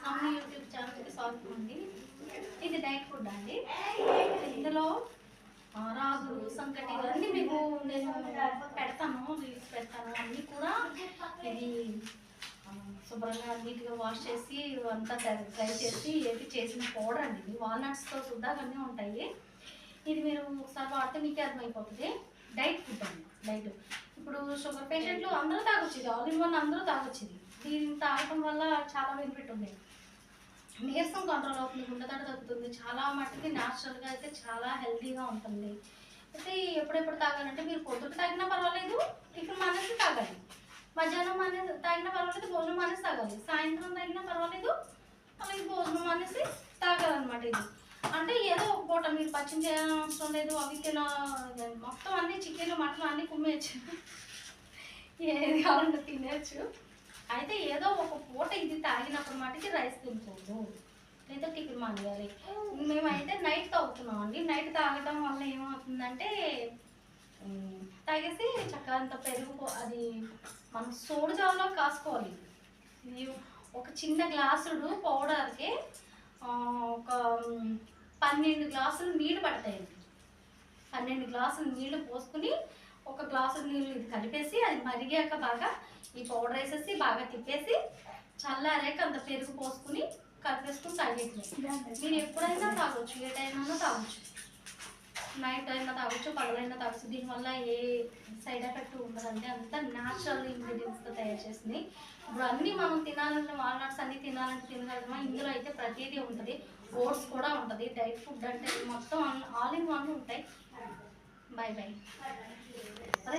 అమ్మ యూట్యూబ్ ఛానల్కి స్వాగతం అండి. ఇది డైట్ ఫుడ్ అండి. ఇందులో రాగులు, సంకటి ఇవన్నీ మీకు నేను పెడతాను, రీల్స్ పెడతాను. అన్నీ కూడా ఇది శుభ్రంగా నీట్గా వాష్ చేసి అంతా ట్రై చేసి చేసిన పౌడర్ అండి. ఇది వాల్నట్స్తో సుద్దాగా అన్నీ ఉంటాయి. ఇది మీరు ఒకసారి వాడితే మీకే అర్థమైపోతుంది. డైట్ ఫుడ్ అండి. డైట్ ఇప్పుడు షుగర్ పేషెంట్లు అందరూ తాగొచ్చు, ఇది ఆల్ ఇన్ వన్ అందరూ తాగొచ్చు. దీన్ని తాగడం వల్ల చాలా బెనిఫిట్ ఉంది. నీరసం కంట్రోల్ అవుతుంది, గుండెదడ తగ్గుతుంది, చాలా మట్టుకి న్యాచురల్గా అయితే చాలా హెల్తీగా ఉంటుంది. అయితే ఎప్పుడెప్పుడు తాగాలంటే మీరు పొద్దుట తాగినా పర్వాలేదు, టిఫిన్ మానేసి తాగాలి. మధ్యాహ్నం తాగినా పర్వాలేదు, భోజనం మానేసి తాగాలి. సాయంత్రం తాగినా పర్వాలేదు, అలాగే భోజనం మానేసి తాగాలన్నమాట. ఇది అంటే ఏదో ఒక పూట మీరు పచ్చిం చేయాలని అవసరం లేదు. అవి తిన మొత్తం అన్నీ చికెన్, మటన్ అన్నీ కుమ్మేయచ్చు, ఏది కావాలంటే తినేయచ్చు. అయితే ఏదో ఒక పూట ఇది తాగినప్పుడు మటుకి రైస్ తినకూడదు, లేదా టిఫిన్ మానేయాలి. మేమైతే నైట్ తాగుతున్నాం అండి. నైట్ తాగడం వల్ల ఏమవుతుందంటే తాగేసి చక్కగా అంత పెరుగు అది మనం సోడు జావలో కాసుకోవాలి. ఇది ఒక చిన్న గ్లాసుడు పౌడర్కి ఒక 12 గ్లాసులు నీళ్ళు పడతాయండి. 12 గ్లాసులు నీళ్లు పోసుకుని ఒక గ్లాసు నీళ్ళు ఇది కలిపేసి అది మరిగాక బాగా ఈ పౌడర్ వేసేసి బాగా తిప్పేసి చల్లారాక అంత పెరుగు పోసుకుని కలిపేసుకుని తాగేసి మీరు ఎప్పుడైనా తాగొచ్చు, ఏ టైం అయినా తాగొచ్చు. నైట్ అయినా తాగొచ్చు, పగలైనా తాగొచ్చు. దీనివల్ల ఏ సైడ్ ఎఫెక్ట్ ఉండదండి. అంతా న్యాచురల్ ఇంగ్రీడియంట్స్తో తయారు చేసింది. ఇప్పుడు అన్నీ మనం తినాలంటే వాల్నట్స్ అన్నీ తినాలంటే తినగలమా? ఇందులో అయితే ప్రతిదీ ఉంటుంది. ఓట్స్ కూడా ఉంటుంది. డైట్ ఫుడ్ అంటే మొత్తం ఆల్ ఇన్ వన్ ఉంటాయి. Bye bye. అదే